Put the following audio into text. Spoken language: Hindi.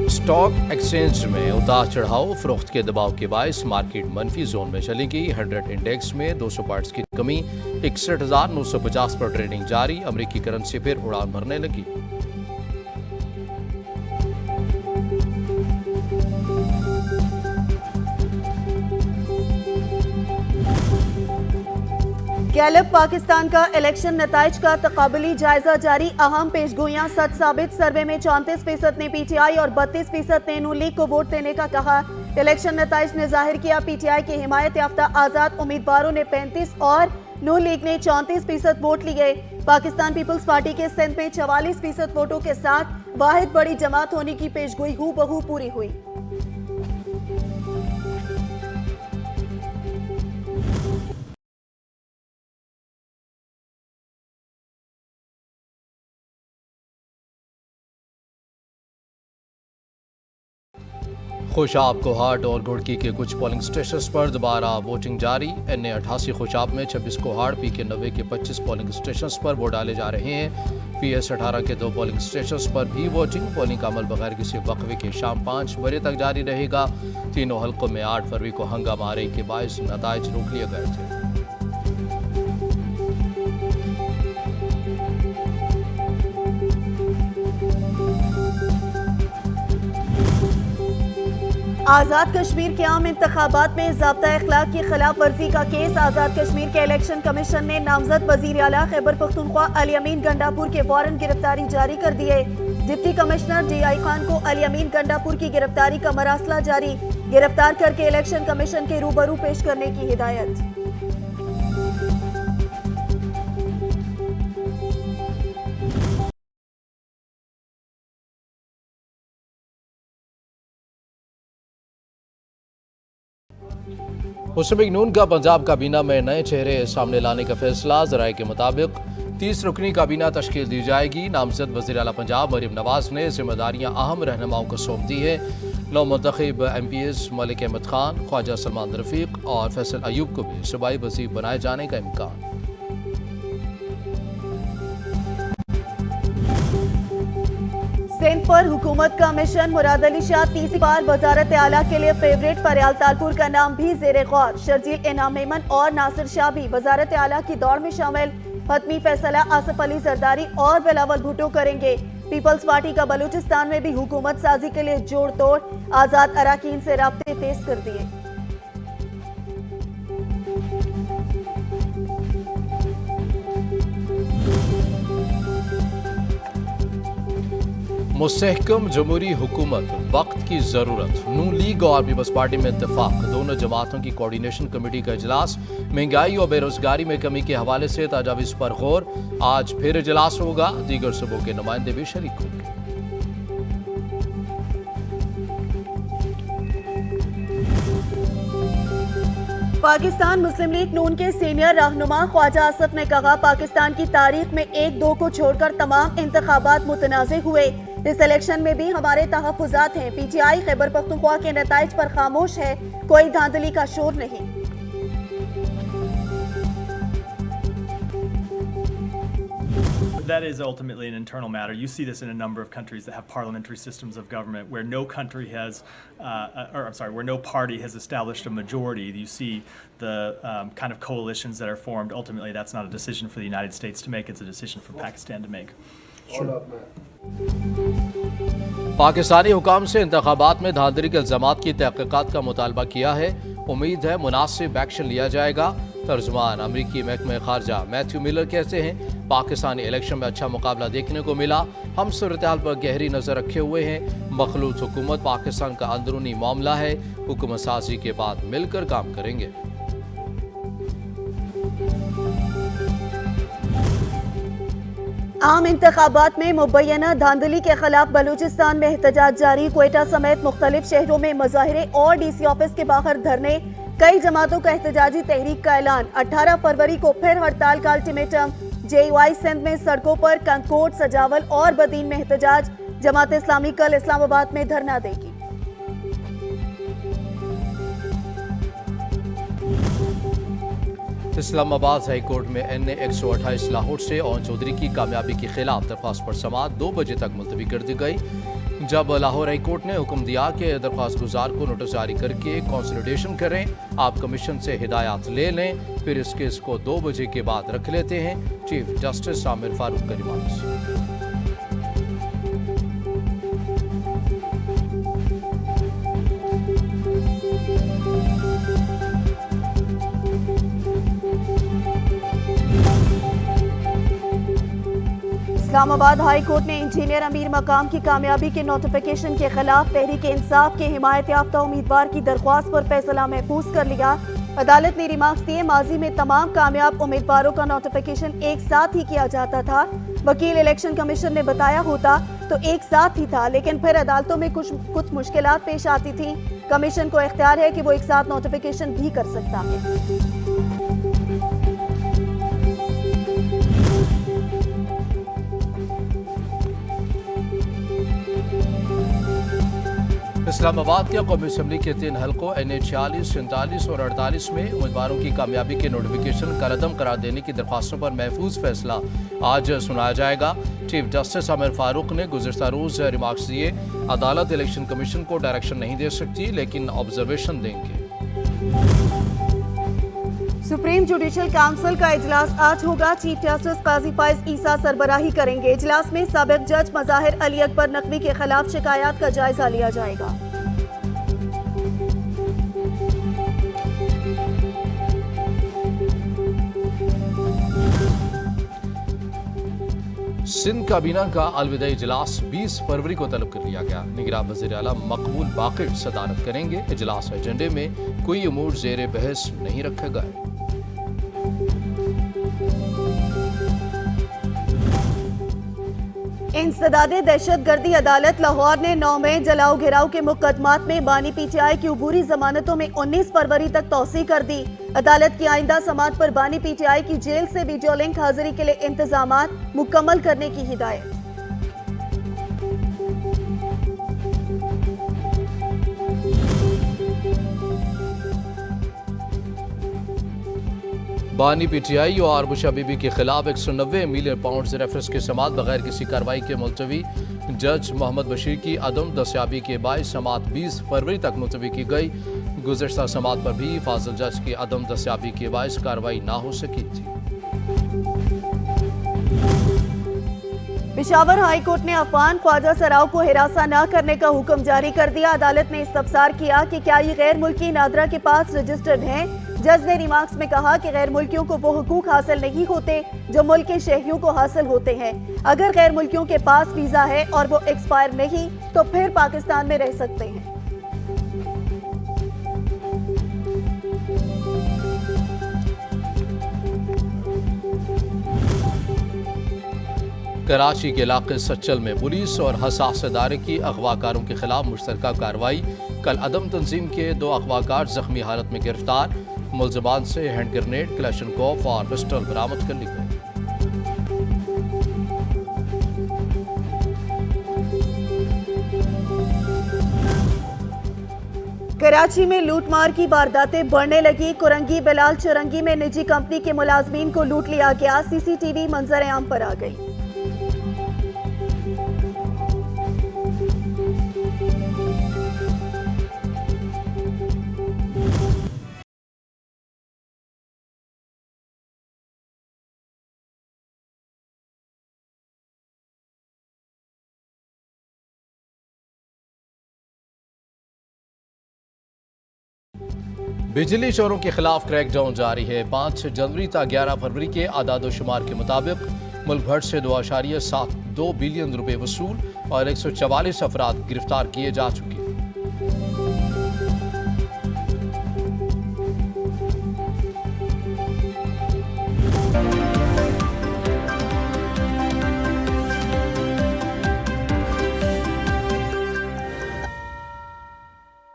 स्टॉक एक्सचेंज में उतार चढ़ाव फरोख्त के दबाव के बायस मार्केट मनफी जोन में चली गई। 100 इंडेक्स में 200 पॉइंट्स की कमी, 61,950 पर ट्रेडिंग जारी। अमेरिकी करेंसी फिर उड़ान भरने लगी। गैलप पाकिस्तान का इलेक्शन नताइज का तकाबली जायजा जारी। अहम पेशगोइयां सच साबित। सर्वे में 34% ने पीटीआई और 32% ने नून लीग को वोट देने का कहा। इलेक्शन नताइज ने जाहिर किया पीटीआई के हिमायत याफ्ता आजाद उम्मीदवारों ने 35 और नून लीग ने 34% वोट लिए। पाकिस्तान पीपल्स पार्टी के सिंध में 44% वोटों के साथ वाहिद बड़ी जमात होने की पेशगोई हूबहू पूरी हुई। खुशाब, कोहाट और घुड़की के कुछ पोलिंग स्टेशन पर दोबारा वोटिंग जारी। NA 88 खुशाब में 26 कोहाट, PK 90 के 25 पोलिंग स्टेशन पर वोट डाले जा रहे हैं। PS 18 के 2 पोलिंग स्टेशन पर भी वोटिंग। पोलिंग का अमल बगैर किसी वक्फे के शाम 5 बजे तक जारी रहेगा। तीनों हल्कों में 8 फरवरी को हंगामा आने के बायस नताइज रोक लिए गए थे। आज़ाद कश्मीर के आम इंतखाबात में ज़ाब्ता अखलाक की खिलाफ वर्जी का केस। आज़ाद कश्मीर के इलेक्शन कमीशन ने नामजद वज़ीर आला खैबर पख्तूनख्वा अली अमीन गंडापुर के वारंट गिरफ्तारी जारी कर दिए। डिप्टी कमिश्नर DI खान को अली अमीन गंडापुर की गिरफ्तारी का मरासला जारी। गिरफ्तार करके इलेक्शन कमीशन के रूबरू पेश करने की हिदायत। मुस्लिम लीग नून का पंजाब काबीना में नए चेहरे सामने लाने का फैसला। जराये के मुताबिक 30 रुकनी काबीना तश्कील दी जाएगी। नामजद वज़ीर आला पंजाब मरीम नवाज ने जिम्मेदारियां अहम रहनुमाओं को सौंप दी है। नौ मुंतखब MPs मलिक अहमद खान, ख्वाजा सलमान रफीक और फैसल अयूब को भी सूबाई वज़ीर बनाए जाने का इम्कान। सिंध पर हुकूमत का मिशन। मुराद अली शाह तीसरी बार वजारत आला के लिए फेवरेट। फरियाल तालपुर का नाम भी जेर गौर। शर्जील इनाम मेमन और नासिर शाह भी वजारत आला की दौड़ में शामिल। हतमी फैसला आसिफ अली जरदारी और बिलावल भुट्टो करेंगे। पीपल्स पार्टी का बलूचिस्तान में भी हुकूमत साजी के लिए जोड़ तोड़। आजाद अराकीन से राब्ते तेज कर दिए। मुस्तहकम जमहूरी हुकूमत, वक्त की ज़रूरत। नून लीग और पीपल्स पार्टी में इत्तेफाक। दोनों जमातों की कोऑर्डिनेशन कमेटी का इजलास। महंगाई और बेरोजगारी में कमी के हवाले से तजावीज़ पर गौर। आज फिर इजलास होगा। दीगर सूबों के नुमाइंदे भी शरीक होंगे। पाकिस्तान मुस्लिम लीग नून के सीनियर रहनुमा ख्वाजा आसिफ ने कहा, पाकिस्तान की तारीख में 1-2 को छोड़कर तमाम इंतखाबात मुतनाज़े हुए। इस इलेक्शन में भी हमारे तहफ़्फ़ुज़ात हैं। PTI खैबर पख्तूनख्वा के नताइज पर खामोश है। कोई धांधली का शोर नहीं। That is ultimately an internal matter. You see this in a number of countries that have parliamentary systems of government, where no country has, where no party has established a majority. You see the kind of coalitions that are formed. Ultimately, that's not a decision for the United States to make. It's a decision for Pakistan to make. Pakistani हुकाम से इंतखाबात में धांधली के इल्जामात की तहकीकात का मुतालबा किया है। उम्मीद है मुनासिब एक्शन लिया जाएगा। तर्जुमान अमरीकी महकमे खारजा मैथ्यू मिलर कहते हैं, पाकिस्तानी इलेक्शन में अच्छा मुकाबला देखने को मिला। हम सूरत-ए-हाल पर गहरी नज़र रखे हुए हैं। मखलूत हुकूमत पाकिस्तान का अंदरूनी मामला है। हुकूमत साजी के बाद मिलकर काम करेंगे। आम इंतखाबात में मुबैना धांधली के खिलाफ बलूचिस्तान में एहतजाज जारी। क्वेटा समेत मुख्तलिफ शहरों में मुजाहिरे और DC ऑफिस के बाहर धरने। कई जमातों का एहतजाजी तहरीक का ऐलान। 18 फरवरी को फिर हड़ताल का अल्टीमेटम। JUI सिंध में सड़कों पर कंकोट, सजावल और बदीन में एहतजाज। जमात इस्लामी कल इस्लामाबाद में धरना देगी। इस्लामाबाद हाई कोर्ट में NA 128 लाहौर से ओन चौधरी की कामयाबी के खिलाफ दरख्वास्त पर समाअत 2 बजे तक मुलतवी कर दी गई। जब लाहौर हाई कोर्ट ने हुक्म दिया कि दरख्वास्त गुजार को नोटिस जारी करके कंसल्टेशन करें, आप कमीशन से हिदायत ले लें, फिर इस केस को 2 बजे के बाद रख लेते हैं। चीफ जस्टिस आमिर फारूक का रिमार्क्स। इस्लामाबाद हाई कोर्ट ने इंजीनियर अमीर मकाम की कामयाबी के नोटिफिकेशन के खिलाफ तहरीक इंसाफ के हिमायत याफ्ता उम्मीदवार की दरख्वास्त पर फैसला महफूज कर लिया। अदालत ने रिमार्क्स दिए, माजी में तमाम कामयाब उम्मीदवारों का नोटिफिकेशन एक साथ ही किया जाता था। वकील इलेक्शन कमीशन ने बताया होता तो एक साथ ही था, लेकिन फिर अदालतों में कुछ मुश्किलात पेश आती थी। कमीशन को इख्तियार है कि वो एक साथ नोटिफिकेशन भी कर सकता है। इस्लामाबाद के कौमी असम्बली के 3 हलकों NH 46, 47 और 48 में उम्मीदवारों की कामयाबी के नोटिफिकेशन कलअदम करार देने की दरख्वास्तों पर महफूज फैसला आज सुनाया जाएगा। चीफ जस्टिस आमिर फारूक ने गुज़िश्ता रोज़ रिमार्क्स दिए, अदालत इलेक्शन कमीशन को डायरेक्शन नहीं दे सकती, लेकिन ऑब्जर्वेशन देंगे। सुप्रीम जुडिशल काउंसिल का इजलास आज होगा। चीफ जस्टिस काजी फाइज ईसा सरबराही करेंगे। इजलास में साबिक जज मज़ाहिर अली अकबर नकवी के खिलाफ शिकायत का जायजा लिया जाएगा। सिंध काबीना का अलविदा इजलास 20 फरवरी को तलब कर लिया गया। निगरान वज़ीर आला मकबूल बाक़िर सदारत करेंगे। इजलास एजेंडे में कोई अमूर ज़ेर बहस नहीं रखे गए। इंसदादे दहशतगर्दी अदालत लाहौर ने 9 में जलाओ घिराव के मुकदमात में बानी PTI की उबूरी जमानतों में 19 फरवरी तक तौसी कर दी। अदालत की आइंदा समात पर बानी PTI की जेल से वीडियो लिंक हाजिरी के लिए इंतजामात मुकम्मल करने की हिदायत। बानी PTI और बुशा बीबी के खिलाफ 190 मिलियन पाउंड रेफरेंस की समात बगैर किसी कार्रवाई के मुलतवी। जज मोहम्मद बशीर की अदम दस्याबी के बायस समात 20 फरवरी तक मुलतवी की गई। गुज़श्ता समात पर भी फाजिल जज की अदम दस्याबी के बायस कार्रवाई ना हो सकी थी। पेशावर हाई कोर्ट ने अफवान ख्वाजा सराव को हिरासा न करने का हुक्म जारी कर दिया। अदालत ने इस्तफसार किया कि क्या ये गैर मुल्की नादरा के पास रजिस्टर्ड हैं। जज ने रिमार्क्स में कहा कि गैर मुल्कियों को वो हुकूक हासिल नहीं होते जो मुल्क के शहरियों को हासिल होते हैं। अगर गैर मुल्कियों के पास वीजा है और वो एक्सपायर नहीं तो फिर पाकिस्तान में रह सकते हैं। कराची के इलाके सच्चल में पुलिस और हसास इदारे की अगवाकारों के खिलाफ मुश्तरका कार्रवाई। कल अदम तंजीम के 2 अगवाकार जख्मी हालत में गिरफ्तार। मुलजमान से हैंड ग्रेनेड, क्लैशनकोफ और पिस्टल बरामद कर ली गई। कराची में लूटमार की वारदातें बढ़ने लगी। कुरंगी बिलाल चुरंगी में निजी कंपनी के मुलाजमीन को लूट लिया गया। CCTV मंजर आम पर आ गई। बिजली चोरों के खिलाफ क्रैकडाउन जारी है। 5 जनवरी तक 11 फरवरी के आदाद शुमार के मुताबिक मुल्क भर से 2.72 बिलियन रुपए वसूल और 144 अफराद गिरफ्तार किए जा चुके हैं।